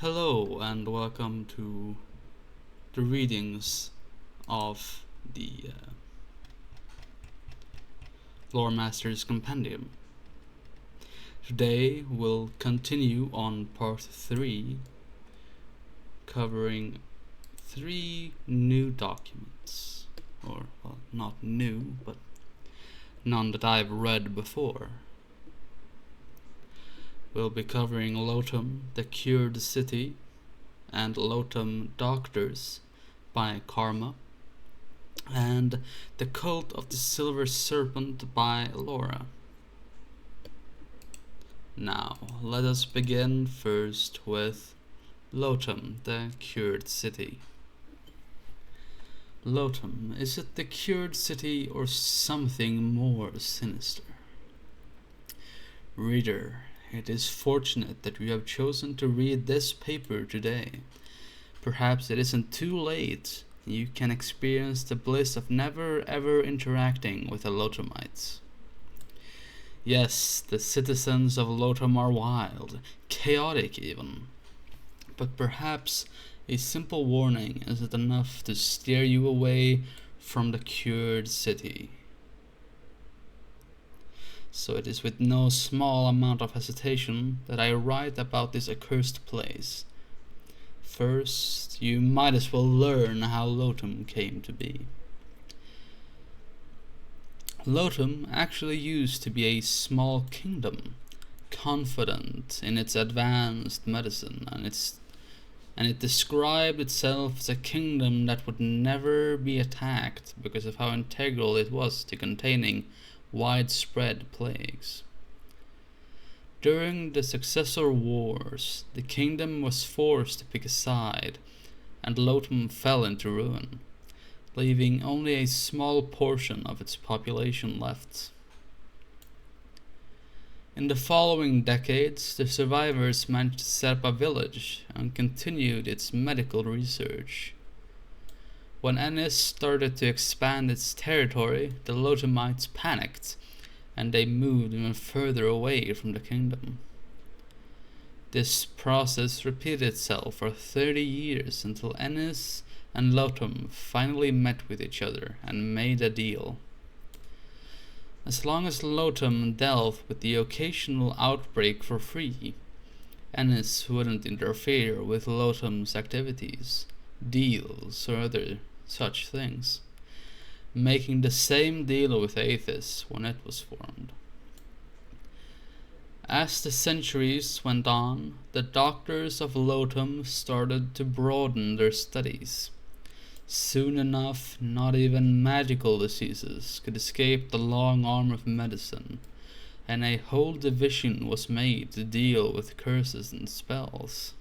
Hello and welcome to the readings of the Loremaster's compendium. Today we'll continue on part 3, covering 3 new documents. Or, well, not new, but none that I've read before. We'll be covering Lotum, the Cured City, and Lotum Doctors by Karma, and The Cult of the Silver Serpent by Laura. Now, let us begin first with Lotum, the Cured City. Lotum, is it the Cured City or something more sinister? Reader, it is fortunate that you have chosen to read this paper today. Perhaps it isn't too late. You can experience the bliss of never ever interacting with the Lotumites. Yes, the citizens of Lotum are wild, chaotic even. But perhaps a simple warning isn't enough to steer you away from the Cured City. So it is with no small amount of hesitation that I write about this accursed place. First, you might as well learn how Lotum came to be. Lotum actually used to be a small kingdom, confident in its advanced medicine, and it described itself as a kingdom that would never be attacked because of how integral it was to containing widespread plagues. During the successor wars, the kingdom was forced to pick a side, and Lotum fell into ruin, leaving only a small portion of its population left. In the following decades, the survivors managed to set up a village and continued its medical research. When Ennis started to expand its territory, the Lotumites panicked, and they moved even further away from the kingdom. This process repeated itself for 30 years until Ennis and Lotum finally met with each other and made a deal. As long as Lotum dealt with the occasional outbreak for free, Ennis wouldn't interfere with Lotum's activities, deals, or other such things, making the same deal with Aethys when it was formed. As the centuries went on, the doctors of Lotum started to broaden their studies. Soon enough, not even magical diseases could escape the long arm of medicine, and a whole division was made to deal with curses and spells.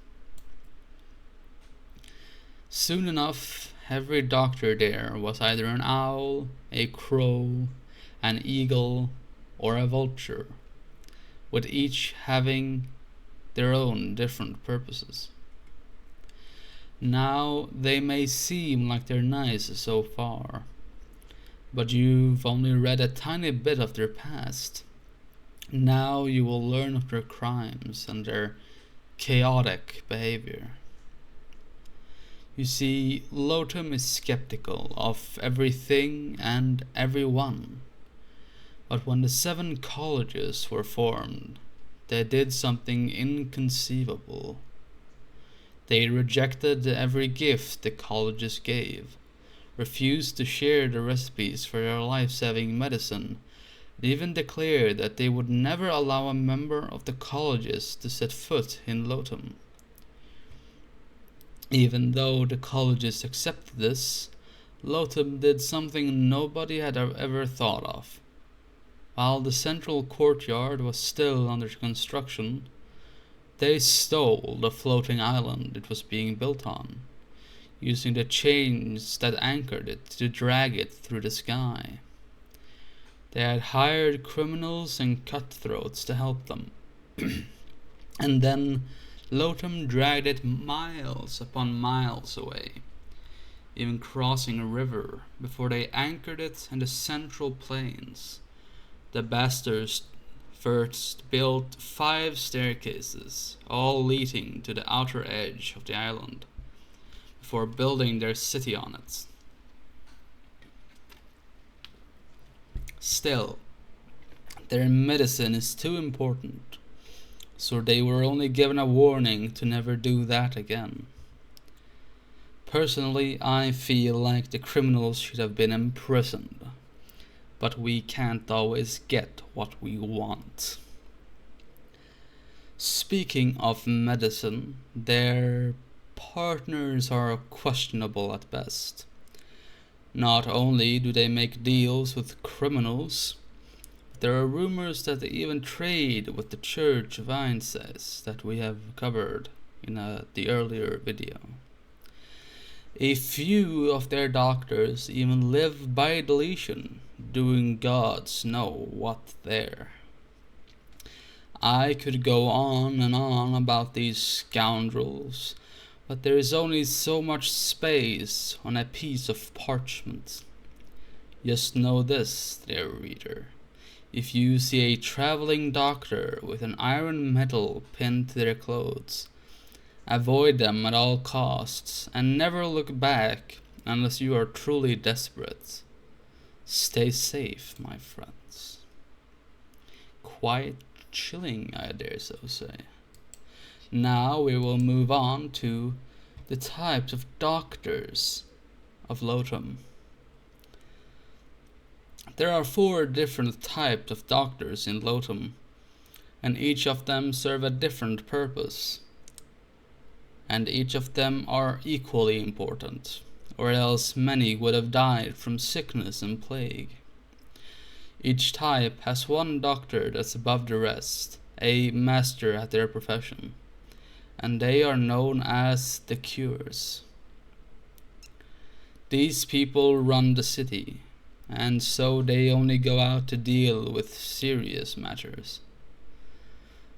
Soon enough, every doctor there was either an owl, a crow, an eagle, or a vulture, with each having their own different purposes. Now, they may seem like they're nice so far, but you've only read a tiny bit of their past. Now you will learn of their crimes and their chaotic behavior. You see, Lotum is skeptical of everything and everyone. But when the 7 colleges were formed, they did something inconceivable. They rejected every gift the colleges gave, refused to share the recipes for their life-saving medicine, and even declared that they would never allow a member of the colleges to set foot in Lotum. Even though the colleges accepted this, Lotum did something nobody had ever thought of. While the central courtyard was still under construction, they stole the floating island it was being built on, using the chains that anchored it to drag it through the sky. They had hired criminals and cutthroats to help them, and then Lotum dragged it miles upon miles away, even crossing a river before they anchored it in the central plains. The bastards first built 5 staircases, all leading to the outer edge of the island, before building their city on it. Still, their medicine is too important, so they were only given a warning to never do that again. Personally, I feel like the criminals should have been imprisoned, but we can't always get what we want. Speaking of medicine, their partners are questionable at best. Not only do they make deals with criminals, there are rumors that they even trade with the Church of Incest that we have covered in the earlier video. A few of their doctors even live by deletion, doing gods know what there. I could go on and on about these scoundrels, but there is only so much space on a piece of parchment. Just know this, dear reader. If you see a traveling doctor with an iron medal pinned to their clothes, avoid them at all costs and never look back unless you are truly desperate. Stay safe, my friends. Quite chilling, I dare so say. Now we will move on to the types of doctors of Lotum. There are 4 different types of doctors in Lotum, and each of them serve a different purpose. And each of them are equally important, or else many would have died from sickness and plague. Each type has one doctor that's above the rest, a master at their profession, and they are known as the Cures. These people run the city, and so they only go out to deal with serious matters.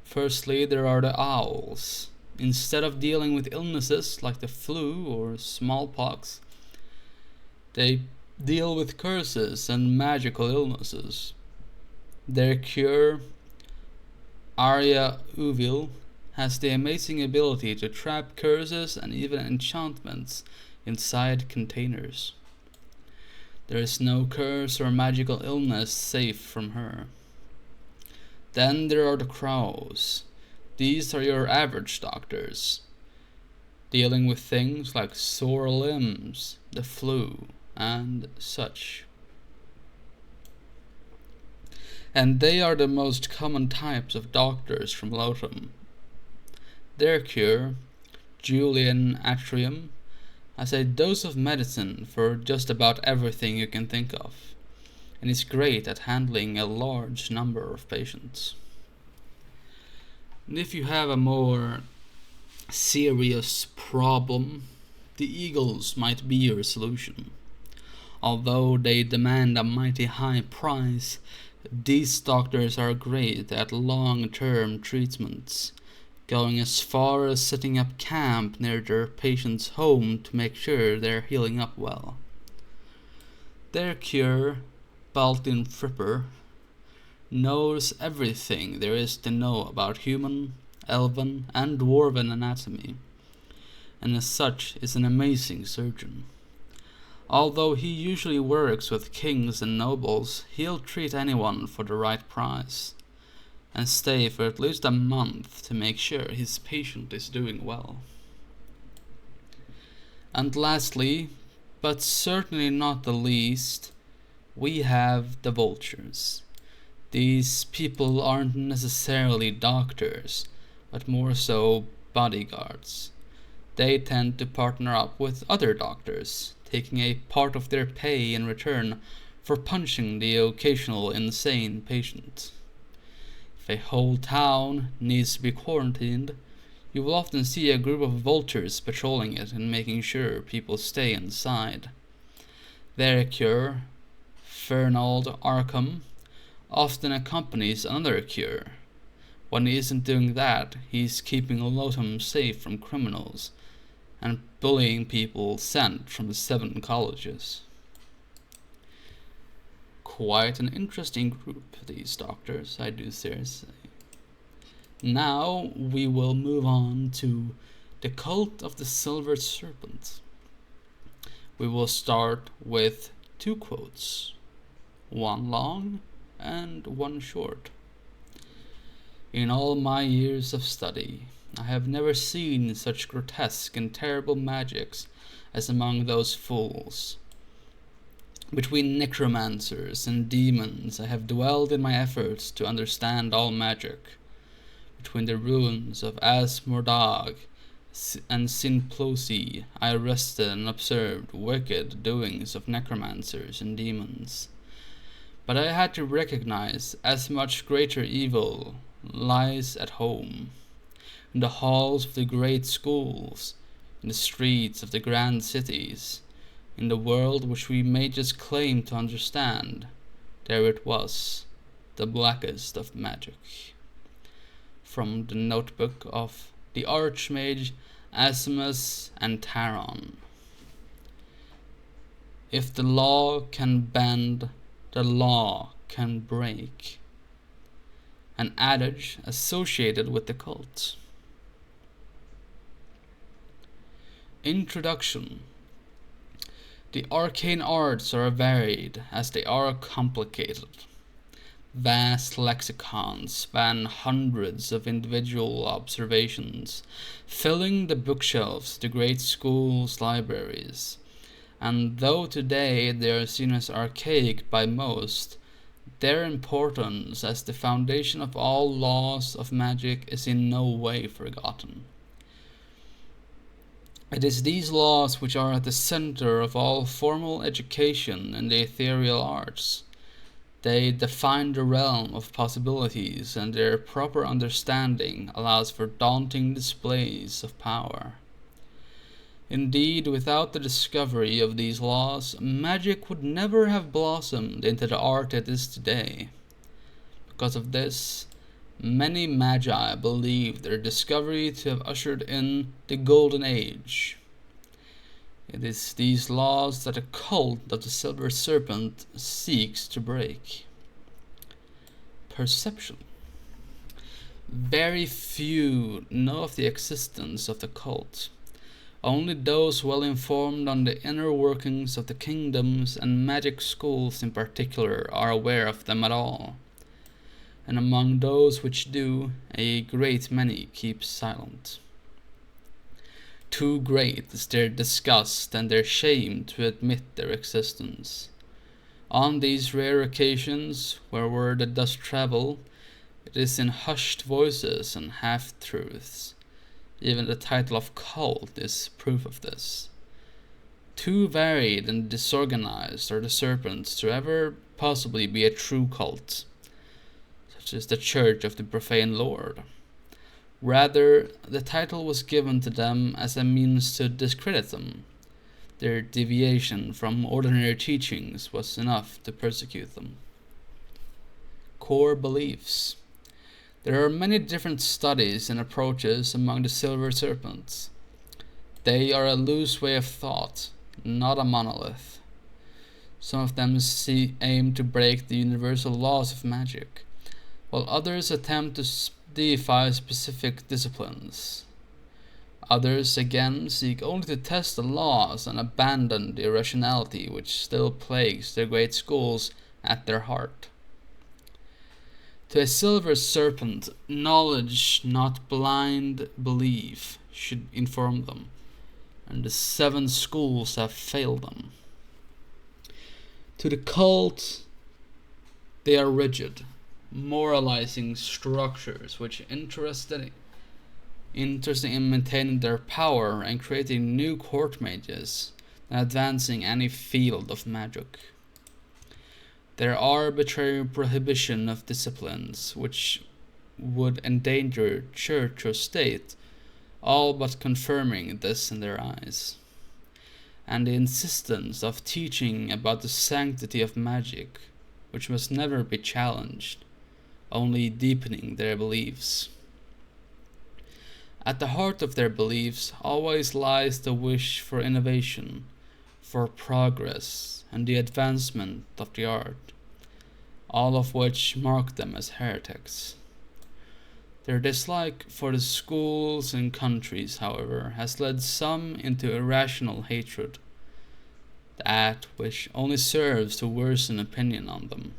Firstly, there are the Owls. Instead of dealing with illnesses like the flu or smallpox, they deal with curses and magical illnesses. Their cure, Arya Uvil, has the amazing ability to trap curses and even enchantments inside containers. There is no curse or magical illness safe from her. Then there are the Crows. These are your average doctors, dealing with things like sore limbs, the flu, and such. And they are the most common types of doctors from Lotum. Their cure, Julian Atrium, has a dose of medicine for just about everything you can think of, and is great at handling a large number of patients. And if you have a more serious problem, the Eagles might be your solution. Although they demand a mighty high price, these doctors are great at long-term treatments, going as far as setting up camp near their patient's home to make sure they're healing up well. Their cure, Baltin Fripper, knows everything there is to know about human, elven, and dwarven anatomy, and as such is an amazing surgeon. Although he usually works with kings and nobles, he'll treat anyone for the right price, and stay for at least a month to make sure his patient is doing well. And lastly, but certainly not the least, we have the Vultures. These people aren't necessarily doctors, but more so bodyguards. They tend to partner up with other doctors, taking a part of their pay in return for punching the occasional insane patient. If a whole town needs to be quarantined, you will often see a group of vultures patrolling it and making sure people stay inside. Their cure, Fernald Arkham, often accompanies another cure. When he isn't doing that, he's keeping Lotum safe from criminals and bullying people sent from the 7 colleges. Quite an interesting group, these doctors, I do seriously. Now we will move on to the cult of the Silver Serpent. We will start with 2 quotes, one long and one short. In all my years of study, I have never seen such grotesque and terrible magics as among those fools. Between necromancers and demons I have dwelled in my efforts to understand all magic. Between the ruins of Asmordag and Sinplosi I rested and observed wicked doings of necromancers and demons. But I had to recognize as much greater evil lies at home, in the halls of the great schools, in the streets of the grand cities, in the world which we may just claim to understand. There it was, the blackest of magic. From the notebook of the Archmage Asimus and Taron. If the law can bend, the law can break. An adage associated with the cult. Introduction. The arcane arts are varied as they are complicated. Vast lexicons span hundreds of individual observations, filling the bookshelves of the great schools' libraries. And though today they are seen as archaic by most, their importance as the foundation of all laws of magic is in no way forgotten. It is these laws which are at the center of all formal education in the ethereal arts. They define the realm of possibilities, and their proper understanding allows for daunting displays of power. Indeed, without the discovery of these laws, magic would never have blossomed into the art it is today. Because of this, many magi believe their discovery to have ushered in the Golden Age. It is these laws that the cult of the Silver Serpent seeks to break. Perception. Very few know of the existence of the cult. Only those well informed on the inner workings of the kingdoms and magic schools in particular are aware of them at all. And among those which do, a great many keep silent. Too great is their disgust and their shame to admit their existence. On these rare occasions, where word does travel, it is in hushed voices and half-truths. Even the title of cult is proof of this. Too varied and disorganized are the serpents to ever possibly be a true cult, such as the Church of the Profane Lord. Rather, the title was given to them as a means to discredit them. Their deviation from ordinary teachings was enough to persecute them. Core beliefs. There are many different studies and approaches among the Silver Serpents. They are a loose way of thought, not a monolith. Some of them aim to break the universal laws of magic, while others attempt to deify specific disciplines. Others again seek only to test the laws and abandon the irrationality which still plagues their great schools at their heart. To a Silver Serpent, knowledge, not blind belief, should inform them, and the 7 schools have failed them. To the cult, they are rigid, moralizing structures which interested in maintaining their power and creating new court mages and advancing any field of magic. Their arbitrary prohibition of disciplines which would endanger church or state, all but confirming this in their eyes. And the insistence of teaching about the sanctity of magic, which must never be challenged, only deepening their beliefs. At the heart of their beliefs always lies the wish for innovation, for progress, and the advancement of the art. all of which marked them as heretics. Their dislike for the schools and countries, however, has led some into irrational hatred, that which only serves to worsen opinion on them.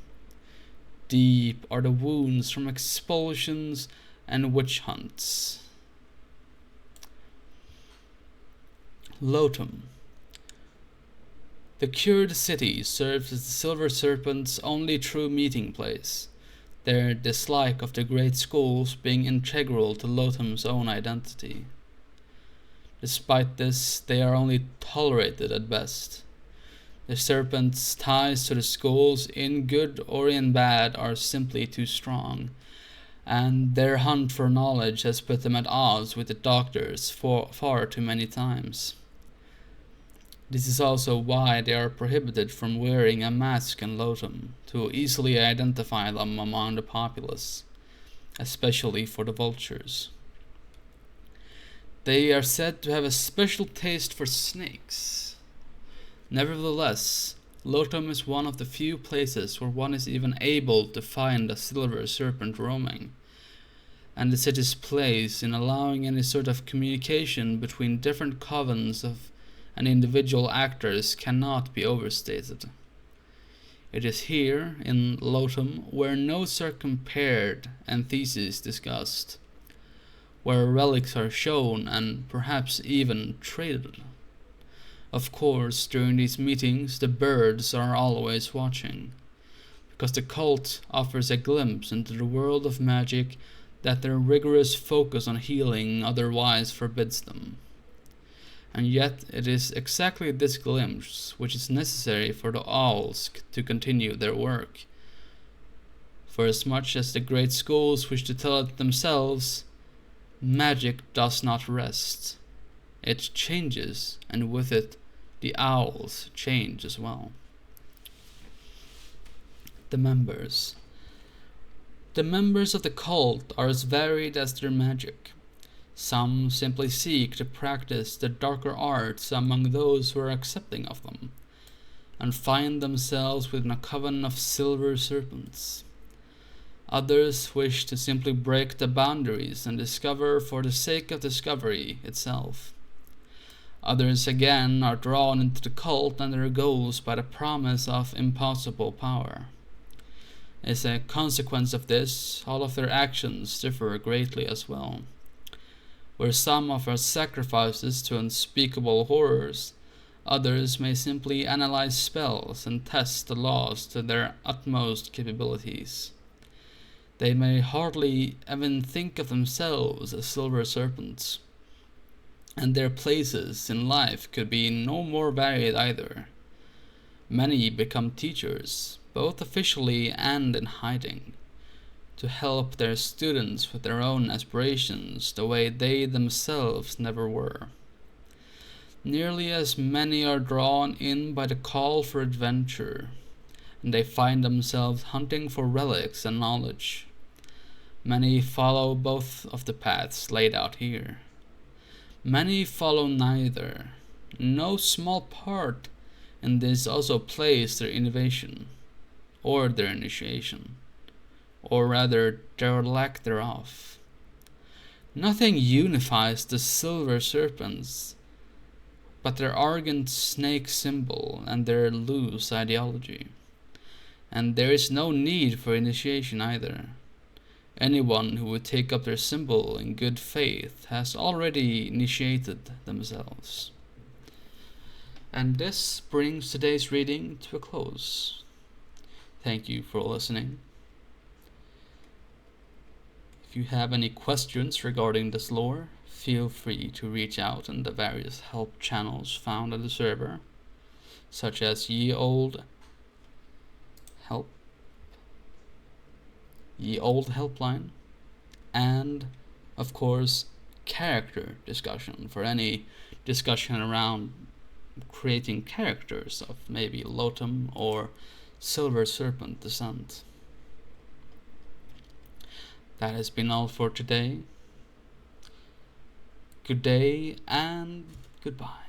Deep are the wounds from expulsions and witch hunts. Lotum. The cured city serves as the Silver Serpent's only true meeting place, their dislike of the great schools being integral to Lotum's own identity. Despite this, they are only tolerated at best. The Serpent's ties to the schools, in good or in bad, are simply too strong, and their hunt for knowledge has put them at odds with the Doctors far too many times. This is also why they are prohibited from wearing a mask in Lotum, to easily identify them among the populace, especially for the vultures. They are said to have a special taste for snakes. Nevertheless, Lotum is one of the few places where one is even able to find a silver serpent roaming, and the city's place in allowing any sort of communication between different covens of and individual actors cannot be overstated. It is here, in Lotum, where notes are compared and theses discussed, where relics are shown and perhaps even traded. Of course, during these meetings, the birds are always watching, because the cult offers a glimpse into the world of magic that their rigorous focus on healing otherwise forbids them. And yet it is exactly this glimpse which is necessary for the owls to continue their work. For as much as the great schools wish to tell it themselves, magic does not rest. It changes, and with it the owls change as well. The members. The members of the cult are as varied as their magic. Some simply seek to practice the darker arts among those who are accepting of them, and find themselves within a coven of silver serpents. Others wish to simply break the boundaries and discover for the sake of discovery itself. Others again are drawn into the cult and their goals by the promise of impossible power. As a consequence of this, all of their actions differ greatly as well. Where some offer sacrifices to unspeakable horrors, others may simply analyze spells and test the laws to their utmost capabilities. They may hardly even think of themselves as silver serpents, and their places in life could be no more varied either. Many become teachers, both officially and in hiding, to help their students with their own aspirations the way they themselves never were. Nearly as many are drawn in by the call for adventure, and they find themselves hunting for relics and knowledge. Many follow both of the paths laid out here. Many follow neither. No small part in this also plays their innovation, or their initiation, or rather their lack thereof. Nothing unifies the silver serpents but their arrogant snake symbol and their loose ideology. And there is no need for initiation either. Anyone who would take up their symbol in good faith has already initiated themselves. And this brings today's reading to a close. Thank you for listening. If you have any questions regarding this lore, feel free to reach out in the various help channels found on the server, such as Ye Old Helpline, and of course character discussion for any discussion around creating characters of maybe Lotum or Silver Serpent descent. That has been all for today. Good day and goodbye.